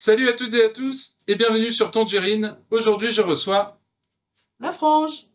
Salut à toutes et à tous et bienvenue sur Tangerine. Aujourd'hui, je reçois La frange.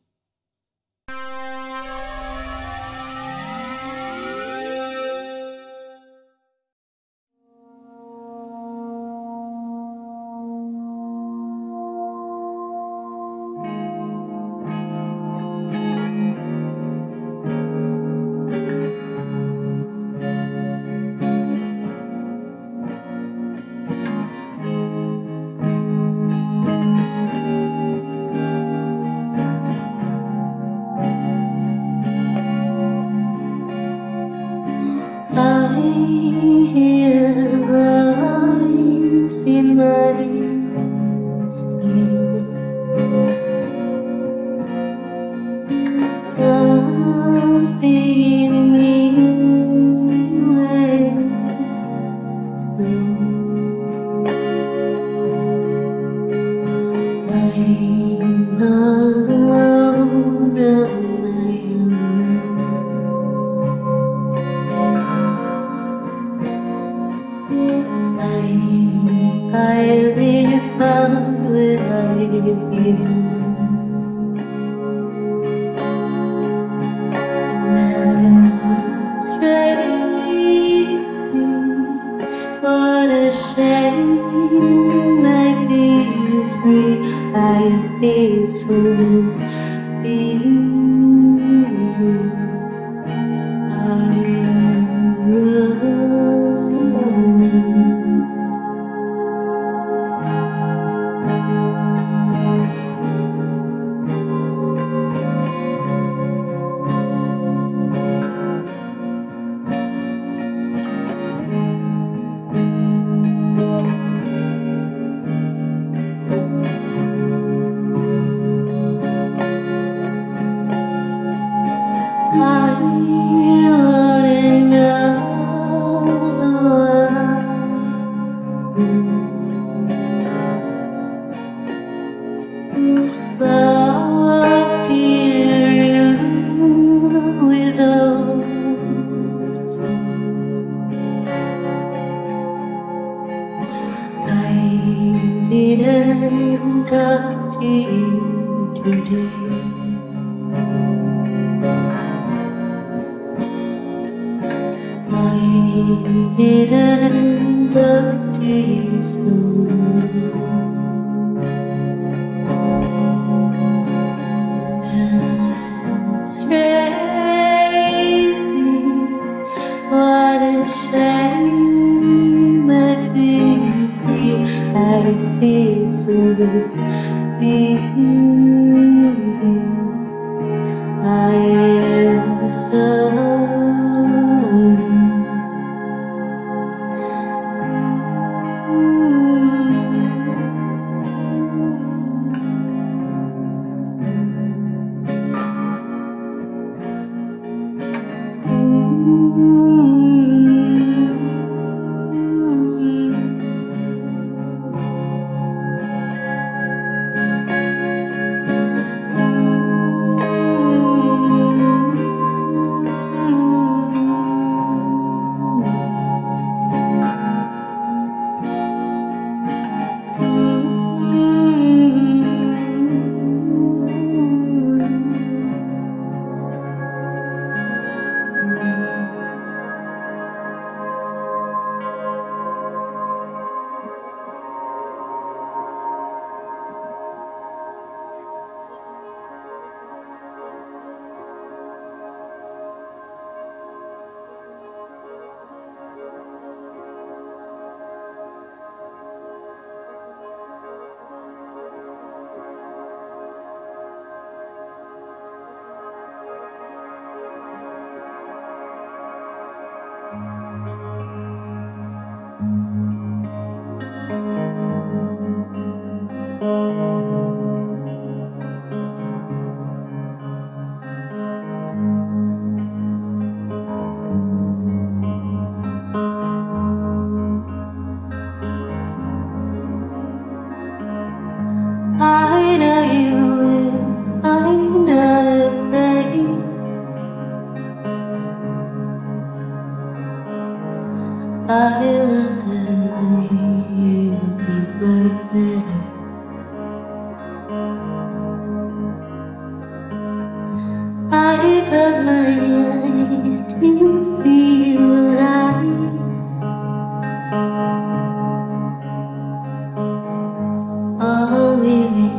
I hear voice in my ear. Something in me went wrong. I'm alone on my own. I finally found where I belong. And now it's crazy, what a shame. I feel free, I feel so easy. I am wrong. I wanna know. Locked in a room with old songs. I didn't talk to you today. I didn't talk to you so long. That's crazy, what a shame. I feel free, I feel so easy. I am sorry. I know you will, I'm not afraid. I love the way you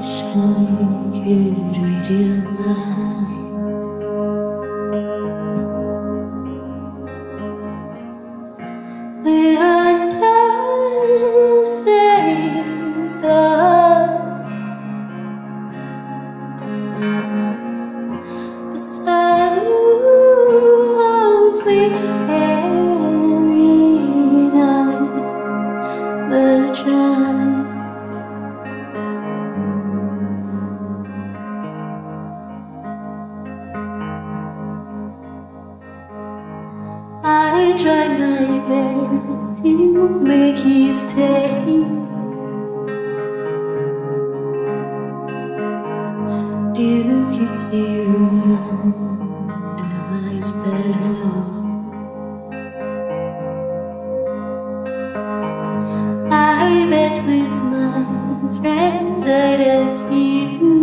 wish I could read your mind. We are the same stars. This time you hold me every night, but I try. I tried my best to make you stay, to keep you under my spell. I bet with my friends I did you.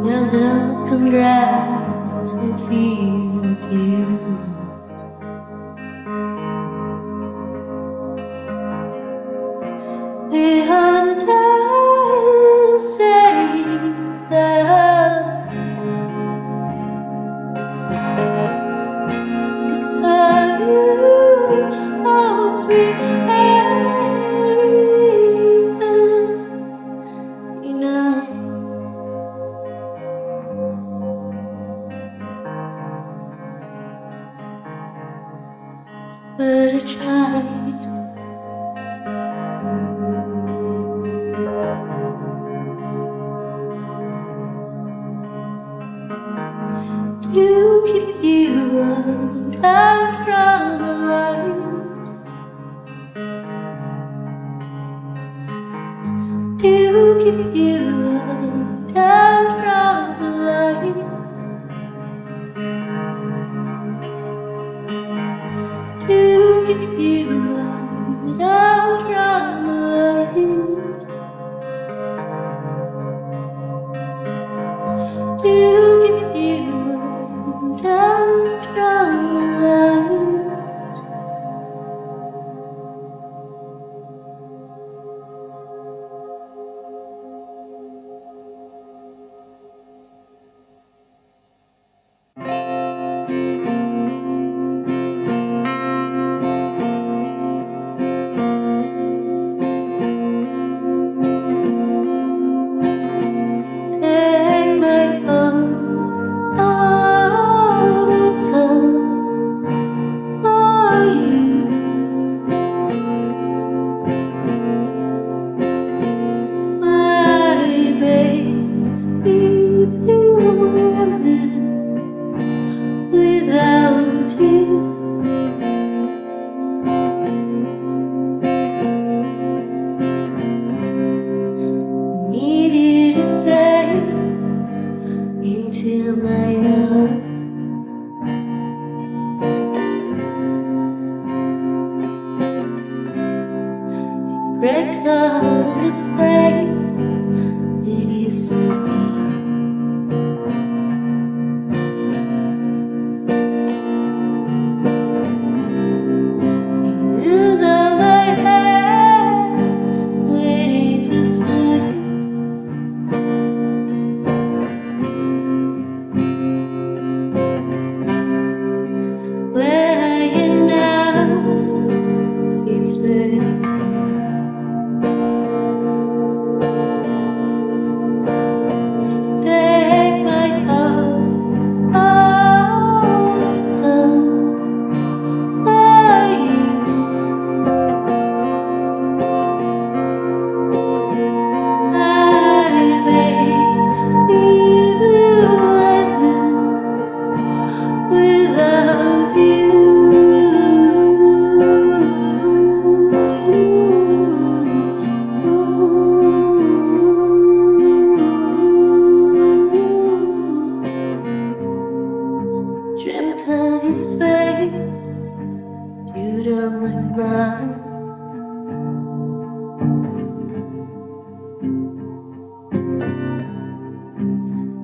Well, they'll come round to feel you. We are not the same clouds. This time you hold me every night. But I tried. To keep you out from the light, to keep you out from the light, to keep you out from the light, to keep you out from the light. Take my heart, it's all for you. My baby, bloomed without you. Need you to stay into my arms. Break all the planes with you so far. You lose all my head, waiting for signs. Where are you now? Since many clouds. Take my heart, it's all for you. My baby blue, I do without you. Dreamt of your face, you'd on my mind.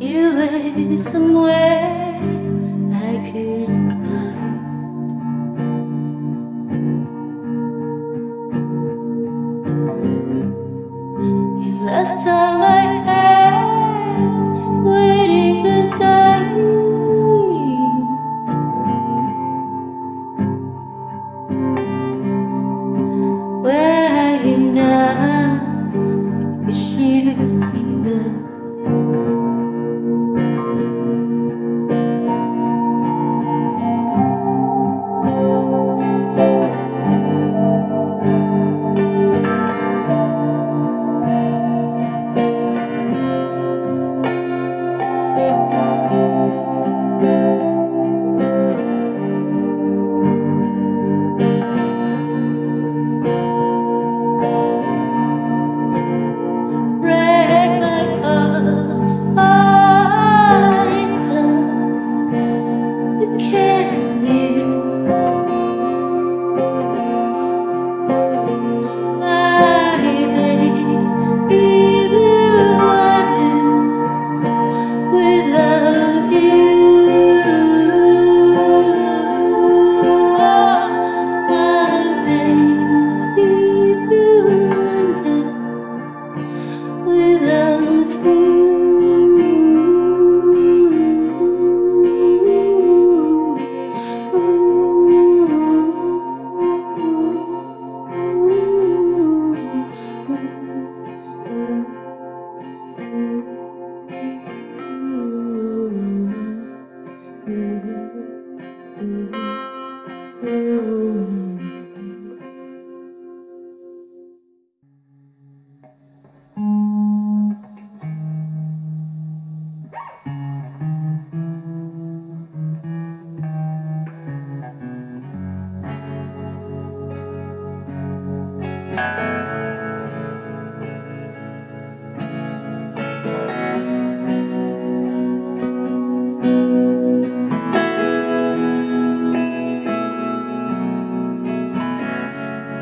You were somewhere I couldn't find.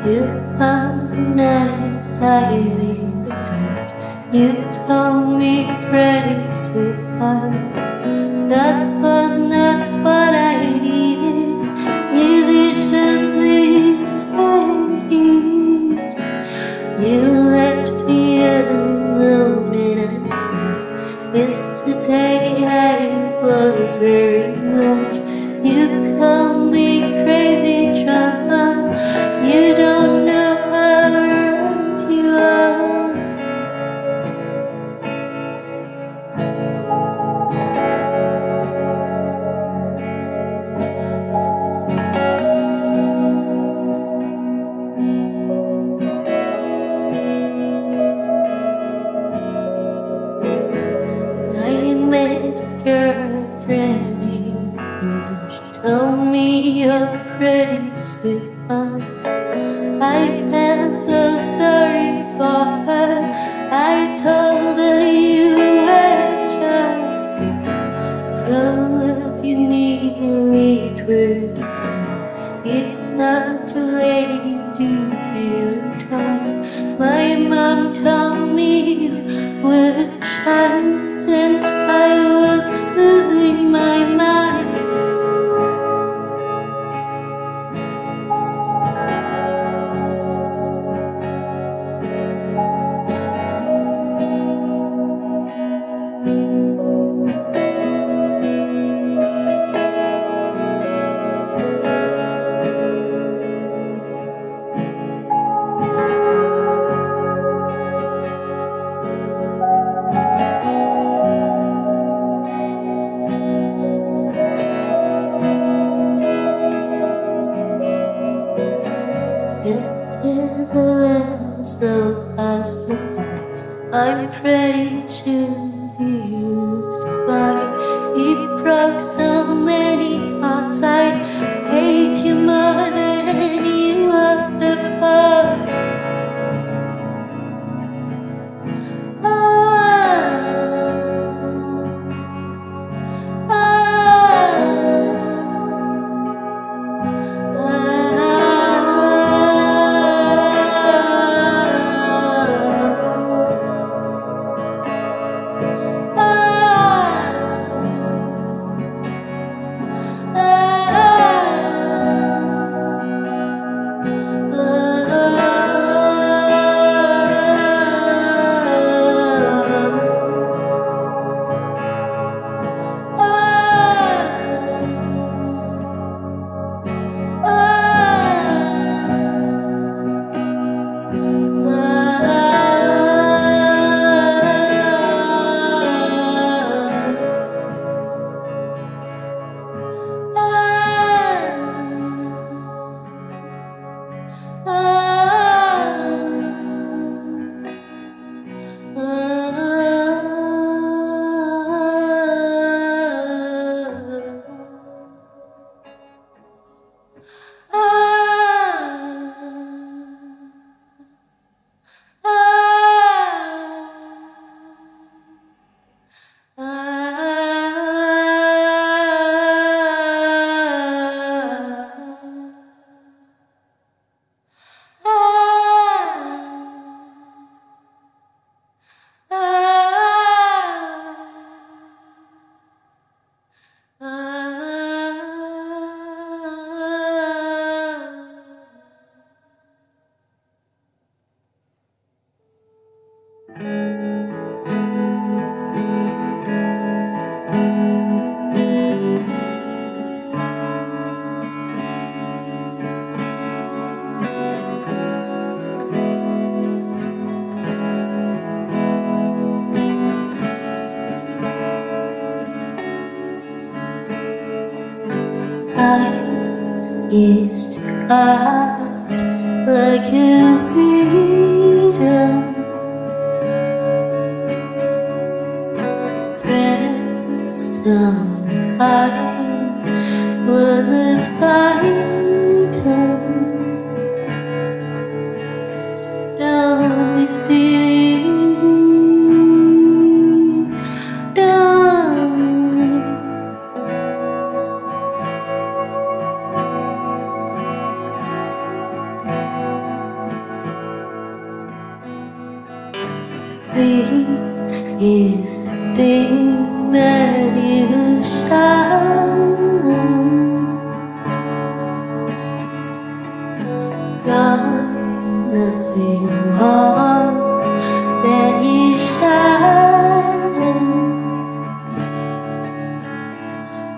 You found nice eyes in the dark. You told me pretty sweet lies. That was not what I needed. Musician, please take it. You left me alone and I'm sad. Yesterday I was very much. You call me crazy drama. You don't know how right you are. I met a girlfriend in the bush. Told me you're pretty sweet eyes. I felt so sorry for her. I told her you were child. Grow up, you nearly 25. It's not too late to be on time. My mom told me you were a child and I was losing my mind. So fast because I'm pretty sure he used to fight. He broke so many hearts. I hate you more than you are the boy. I used to act like a widow. Friends told me I was a psycho. Don't be silly, don't. be is to think that you shine. Got nothing more than you shine.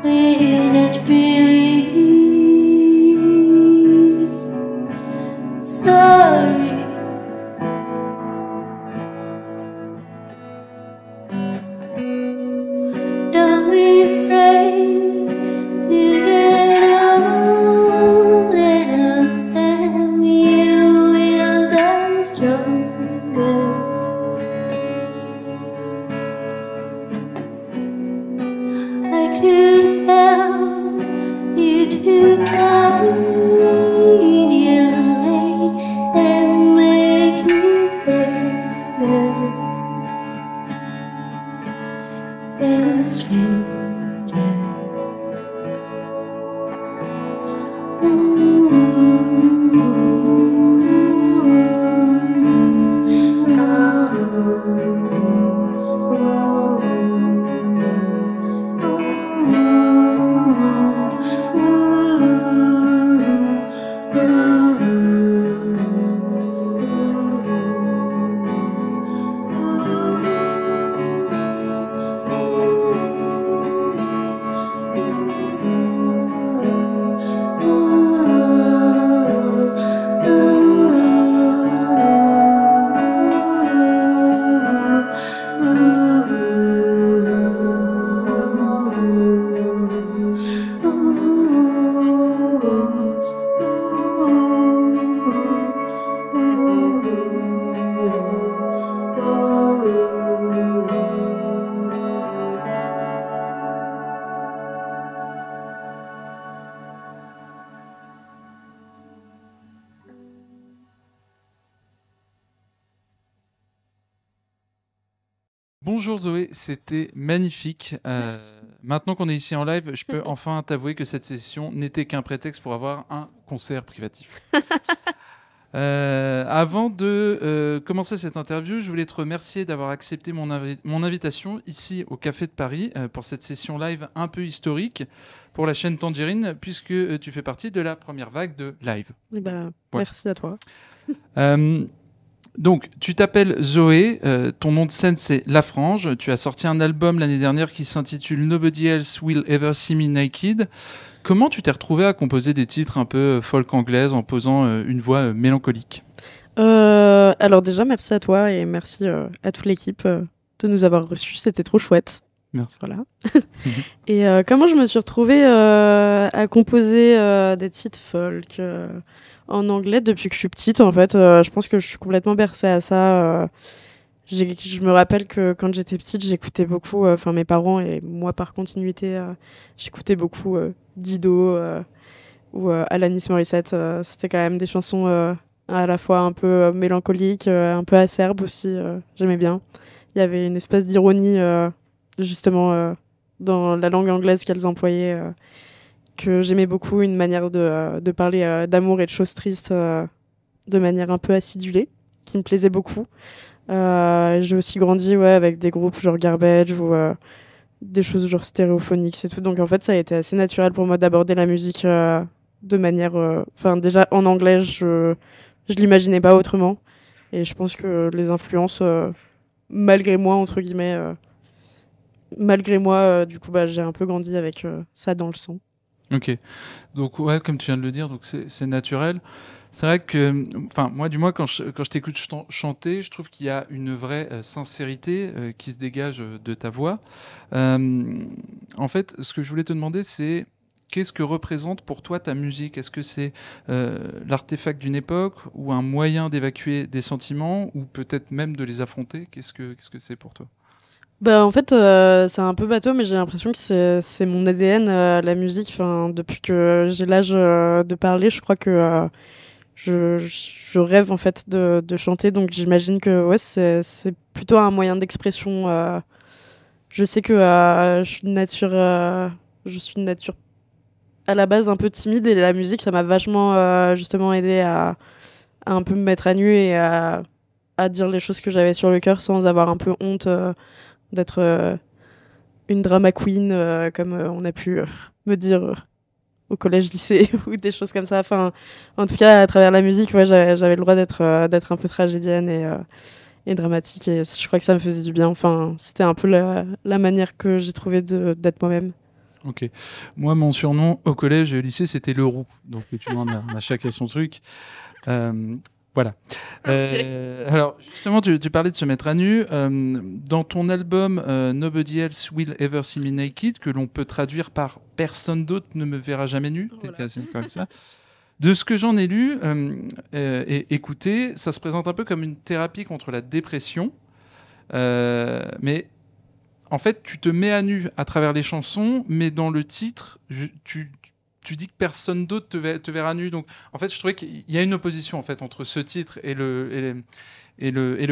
When it really sorry. Don't be afraid to get old and up, and you will die stronger. I could help you to find your way and make it better than strangers. Bonjour Zoé, c'était magnifique. Maintenant qu'on est ici en live, je peux enfin t'avouer que cette session n'était qu'un prétexte pour avoir un concert privatif. Avant de commencer cette interview, je voulais te remercier d'avoir accepté mon invitation ici au Café de Paris pour cette session live un peu historique pour la chaîne Tangerine, puisque tu fais partie de la première vague de live. Eh ben, Ouais. Merci à toi. Donc, tu t'appelles Zoé, ton nom de scène c'est La Frange, tu as sorti un album l'année dernière qui s'intitule Nobody Else Will Ever See Me Naked. Comment tu t'es retrouvée à composer des titres un peu folk anglaise en posant une voix mélancolique ? Alors déjà, merci à toi et merci à toute l'équipe de nous avoir reçus. C'était trop chouette. Merci. Voilà. Et comment je me suis retrouvée à composer des titres folk en anglais depuis que je suis petite, en fait. Je pense que je suis complètement bercée à ça. Je me rappelle que quand j'étais petite, j'écoutais beaucoup, enfin mes parents et moi par continuité, j'écoutais beaucoup Dido ou Alanis Morissette. C'était quand même des chansons à la fois un peu mélancoliques, un peu acerbes aussi. J'aimais bien. Il y avait une espèce d'ironie justement dans la langue anglaise qu'elles employaient, que j'aimais beaucoup, une manière de parler d'amour et de choses tristes de manière un peu acidulée, qui me plaisait beaucoup. J'ai aussi grandi avec des groupes genre Garbage ou des choses genre Stereophonics et tout. Donc en fait, ça a été assez naturel pour moi d'aborder la musique de manière... Enfin, déjà en anglais, je l'imaginais pas autrement. Et je pense que les influences, malgré moi, entre guillemets, du coup, j'ai un peu grandi avec ça dans le sang. Ok. Donc, ouais, comme tu viens de le dire, donc c'est naturel. C'est vrai que, enfin, moi, du moins, quand je t'écoute chanter, je trouve qu'il y a une vraie sincérité qui se dégage de ta voix. En fait, ce que je voulais te demander, c'est qu'est-ce que représente pour toi ta musique ? Est-ce que c'est l'artefact d'une époque ou un moyen d'évacuer des sentiments ou peut-être même de les affronter ? Qu'est-ce que c'est pour toi ? En fait, c'est un peu bateau, mais j'ai l'impression que c'est mon ADN, la musique. Enfin, depuis que j'ai l'âge de parler, je crois que je rêve en fait de chanter. Donc j'imagine que c'est plutôt un moyen d'expression. Je sais que je suis de nature à la base un peu timide, et la musique, ça m'a vachement justement aidé à un peu me mettre à nu et à à dire les choses que j'avais sur le cœur sans avoir un peu honte d'être une drama queen, comme on a pu me dire au collège-lycée ou des choses comme ça. Enfin, en tout cas, à travers la musique, ouais, j'avais le droit d'être un peu tragédienne et dramatique. Et je crois que ça me faisait du bien. Enfin, c'était un peu la manière que j'ai trouvé d'être moi-même. Ok. Moi, mon surnom au collège et au lycée, c'était le roux. Donc, tu vois, on a chacun son truc. Voilà. Alors, justement, tu parlais de se mettre à nu. Dans ton album Nobody Else Will Ever See Me Naked, que l'on peut traduire par Personne d'autre ne me verra jamais nu. Voilà. T'étais assez d'accord avec ça. De ce que j'en ai lu et écouté, ça se présente un peu comme une thérapie contre la dépression. Mais en fait, tu te mets à nu à travers les chansons, mais dans le titre, tu dis que personne d'autre te verra nu. Donc, en fait, je trouvais qu'il y a une opposition en fait entre ce titre et le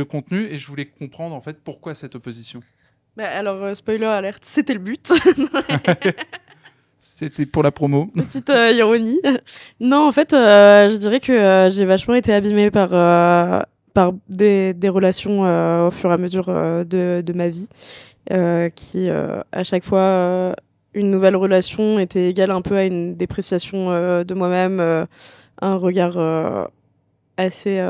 contenu, et je voulais comprendre en fait pourquoi cette opposition. Alors, spoiler alerte, c'était le but. C'était pour la promo. Petite ironie. Non, en fait, je dirais que j'ai vachement été abîmée par des relations au fur et à mesure de ma vie, qui, à chaque fois, une nouvelle relation était égale un peu à une dépréciation de moi-même, un regard assez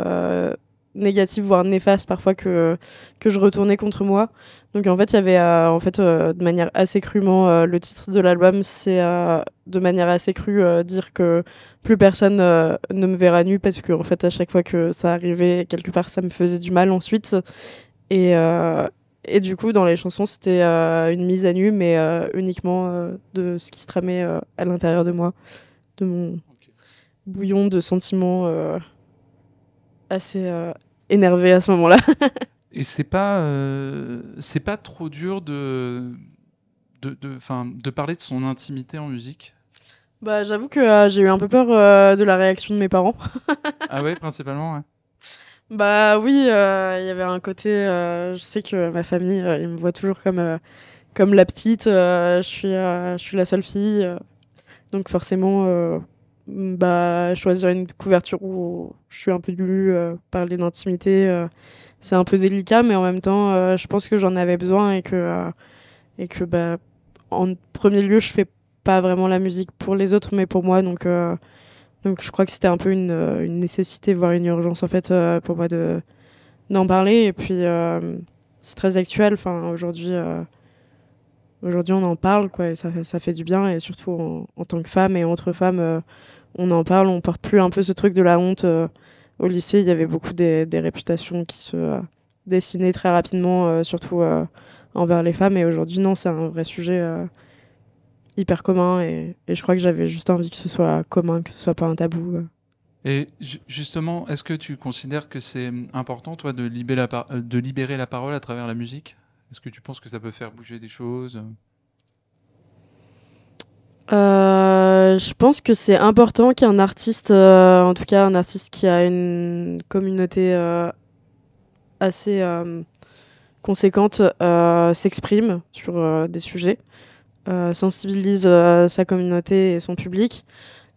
négatif, voire néfaste parfois que je retournais contre moi. Donc en fait, il y avait de manière assez crûment, le titre de l'album, c'est de manière assez crue dire que plus personne ne me verra nue, parce que en fait, à chaque fois que ça arrivait, quelque part, ça me faisait du mal ensuite. Et du coup, dans les chansons, c'était une mise à nu, mais uniquement de ce qui se tramait à l'intérieur de moi, de mon bouillon de sentiments assez énervé à ce moment-là. Et c'est pas trop dur de parler de son intimité en musique? Bah, j'avoue que j'ai eu un peu peur de la réaction de mes parents. Ah ouais, principalement, ouais. Bah oui, il y avait un côté... je sais que ma famille, ils me voient toujours comme la petite. Je suis la seule fille. Donc forcément... choisir une couverture où je suis un peu nue, parler d'intimité, c'est un peu délicat, mais en même temps, je pense que j'en avais besoin et que en premier lieu, je fais pas vraiment la musique pour les autres, mais pour moi. Donc je crois que c'était un peu une nécessité, voire une urgence en fait, pour moi d'en parler. Et puis c'est très actuel. Enfin, aujourd'hui, on en parle, quoi, et ça fait du bien. Et surtout en tant que femme et entre femmes, on en parle. On porte plus un peu ce truc de la honte. Au lycée, il y avait beaucoup des réputations qui se dessinaient très rapidement, surtout envers les femmes. Et aujourd'hui, non, c'est un vrai sujet hyper commun. Et je crois que j'avais juste envie que ce soit commun, que ce soit pas un tabou. Et justement, est-ce que tu considères que c'est important, toi, de libérer la parole à travers la musique? Est-ce que tu penses que ça peut faire bouger des choses? Je pense que c'est important qu'un artiste, en tout cas un artiste qui a une communauté assez conséquente, s'exprime sur des sujets, sensibilise sa communauté et son public.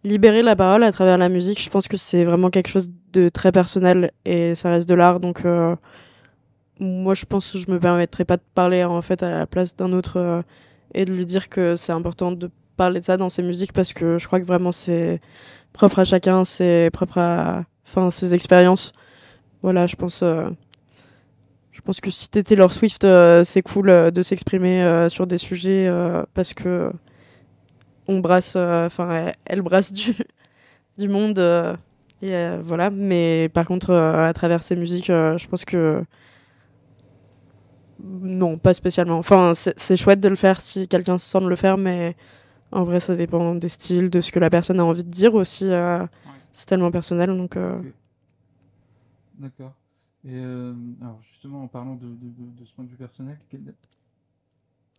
Libérer la parole à travers la musique, je pense que c'est vraiment quelque chose de très personnel et ça reste de l'art. Donc moi, je pense que je me permettrais pas de parler en fait à la place d'un autre et de lui dire que c'est important de parler de ça dans ses musiques, parce que je crois que vraiment c'est propre à chacun, c'est propre à ses expériences. Voilà, je pense que si t'es Taylor Swift, c'est cool de s'exprimer sur des sujets parce que on brasse, elle brasse du monde et voilà. Mais par contre, à travers ses musiques, je pense que non, pas spécialement. Enfin, c'est chouette de le faire si quelqu'un se sent de le faire, mais en vrai, ça dépend des styles, de ce que la personne a envie de dire aussi. Ouais. C'est tellement personnel, donc... Okay. D'accord. Et alors justement, en parlant de ce point de vue personnel,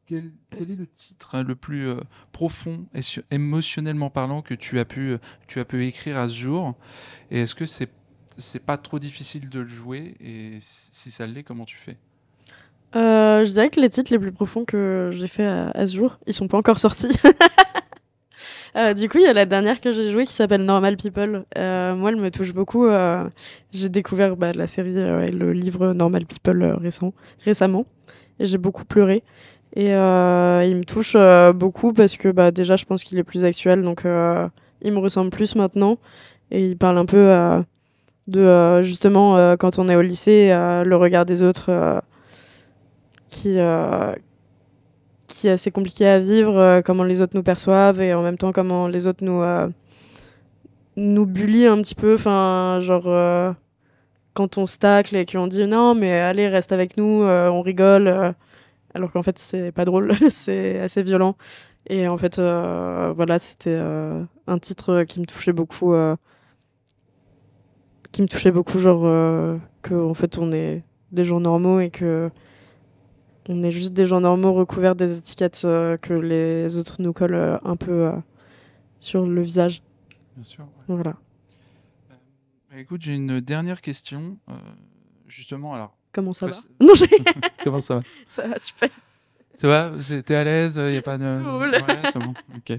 quel est le titre le plus profond et émotionnellement parlant que tu as pu écrire à ce jour? Et est-ce que c'est pas trop difficile de le jouer? Et si ça l'est, comment tu fais? Je dirais que les titres les plus profonds que j'ai fait à ce jour, ils sont pas encore sortis. Du coup, il y a la dernière que j'ai jouée qui s'appelle Normal People. Moi, elle me touche beaucoup. J'ai découvert la série et le livre Normal People récemment. Et j'ai beaucoup pleuré. Et il me touche beaucoup parce que déjà, je pense qu'il est plus actuel. Donc, il me ressemble plus maintenant. Et il parle un peu de, justement, quand on est au lycée, le regard des autres qui est assez compliqué à vivre, comment les autres nous perçoivent et en même temps comment les autres nous bullient un petit peu. Enfin, genre, quand on se tacle et qu'on dit non, mais allez, reste avec nous, on rigole, alors qu'en fait, c'est pas drôle, c'est assez violent. Et en fait, voilà, c'était un titre qui me touchait beaucoup. Genre qu'en fait, on est des gens normaux et que on est juste des gens normaux recouverts des étiquettes que les autres nous collent un peu sur le visage. Bien sûr. Ouais. Voilà. Écoute, j'ai une dernière question. Justement, alors. Comment ça va c'est- Non, Comment ça va? ça va super. Ça va? T'es à l'aise? Il n'y a pas de. Cool. Ouais, c'est bon. Ok.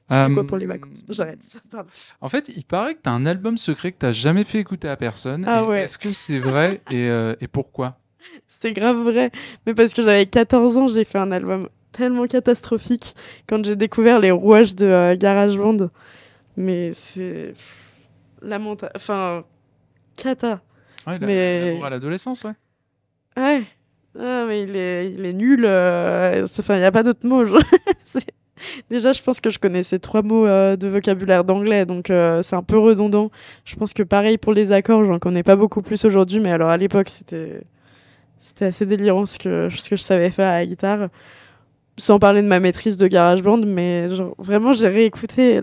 Quoi pour les vacances? J'arrête. Pardon. En fait, il paraît que tu as un album secret que tu n'as jamais fait écouter à personne. Ah Et ouais. Est-ce que c'est vrai et pourquoi? C'est grave vrai. Mais parce que j'avais 14 ans, j'ai fait un album tellement catastrophique quand j'ai découvert les rouages de GarageBand. Mais c'est lamentable. Enfin, cata. Ouais, Mais- l'amour à l'adolescence, ouais. Ouais. Ah, mais il est nul. Enfin, il n'y a pas d'autre mot. Genre. Déjà, je pense que je connaissais 3 mots de vocabulaire d'anglais, donc c'est un peu redondant. Je pense que pareil pour les accords, j'en connais pas beaucoup plus aujourd'hui, mais alors à l'époque, c'était assez délirant ce que je savais faire à la guitare. Sans parler de ma maîtrise de GarageBand, mais genre, vraiment, j'ai réécouté.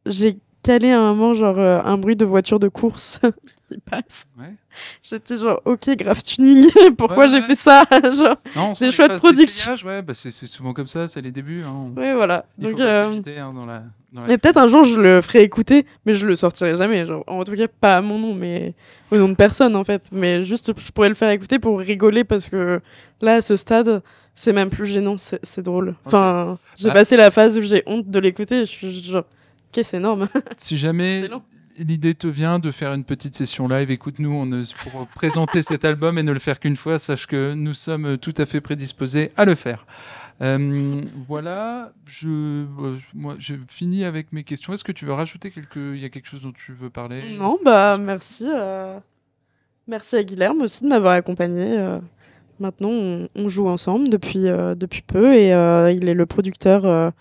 J'ai calé à un moment genre un bruit de voiture de course qui passe. Ouais. J'étais genre, ok, grave tuning, pourquoi Ouais, j'ai ouais. fait ça genre, Non, Des choix de production. Ouais, c'est souvent comme ça, c'est les débuts. Hein. ouais, voilà. Il Donc, faut rester limité, hein, dans la mais peut-être un jour je le ferai écouter, mais je le sortirai jamais. Genre, en tout cas, pas à mon nom, mais au nom de personne en fait. Mais juste, je pourrais le faire écouter pour rigoler parce que là, à ce stade, c'est même plus gênant, c'est drôle. Enfin, j'ai Ah. passé la phase où j'ai honte de l'écouter. Je suis genre, ok, c'est énorme. Si jamais C'est long. l'idée te vient de faire une petite session live, écoute-nous pour présenter cet album et ne le faire qu'une fois, sache que nous sommes tout à fait prédisposés à le faire. Voilà, moi, j'ai fini avec mes questions. Est-ce que tu veux rajouter il y a quelque chose dont tu veux parler? Non, merci. Merci à Guilherme aussi de m'avoir accompagné. Maintenant, on joue ensemble depuis peu et il est le producteur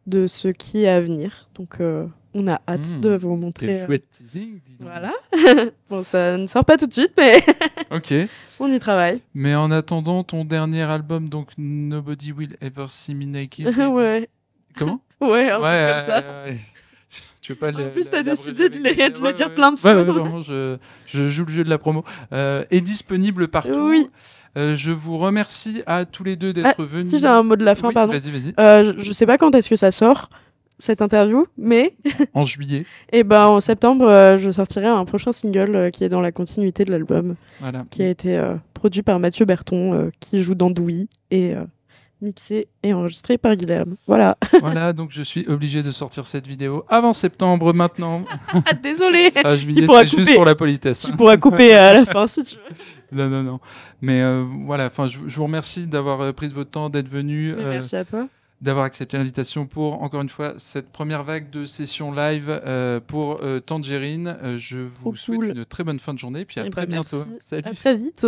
de ce qui est à venir. Donc, on a hâte de vous montrer. Quel chouette teasing, dis donc. Voilà. Bon, ça ne sort pas tout de suite, mais Ok. on y travaille. Mais en attendant ton dernier album, donc Nobody Will Ever See Me Naked. Ouais. Comment? Ouais, un truc comme ça. ouais. Tu veux pas En plus, t'as décidé de l'abréger le avec- dire plein de fois. Ouais, vraiment, je joue le jeu de la promo. Est disponible partout. Oui. Je vous remercie à tous les deux d'être venus. Si j'ai un mot de la fin, Oui, pardon. Vas-y. Je sais pas quand est-ce que ça sort, cette interview, mais En juillet. en septembre, je sortirai un prochain single qui est dans la continuité de l'album, Voilà. qui a été produit par Mathieu Berton, qui joue dans Douy, et mixé et enregistré par Guilherme. Voilà. Voilà, donc je suis obligé de sortir cette vidéo avant septembre maintenant. Désolé. Ah, juillet, pourras c'est juste couper. pour la politesse. Tu pourras couper à la fin si tu veux. Non. Mais voilà, je vous remercie d'avoir pris de votre temps, d'être venu. Mais merci à toi. D'avoir accepté l'invitation pour, encore une fois, cette première vague de sessions live pour Tangerine. Je vous souhaite cool. une très bonne fin de journée, puis à Eh très ben, bientôt. merci. Salut. À très vite.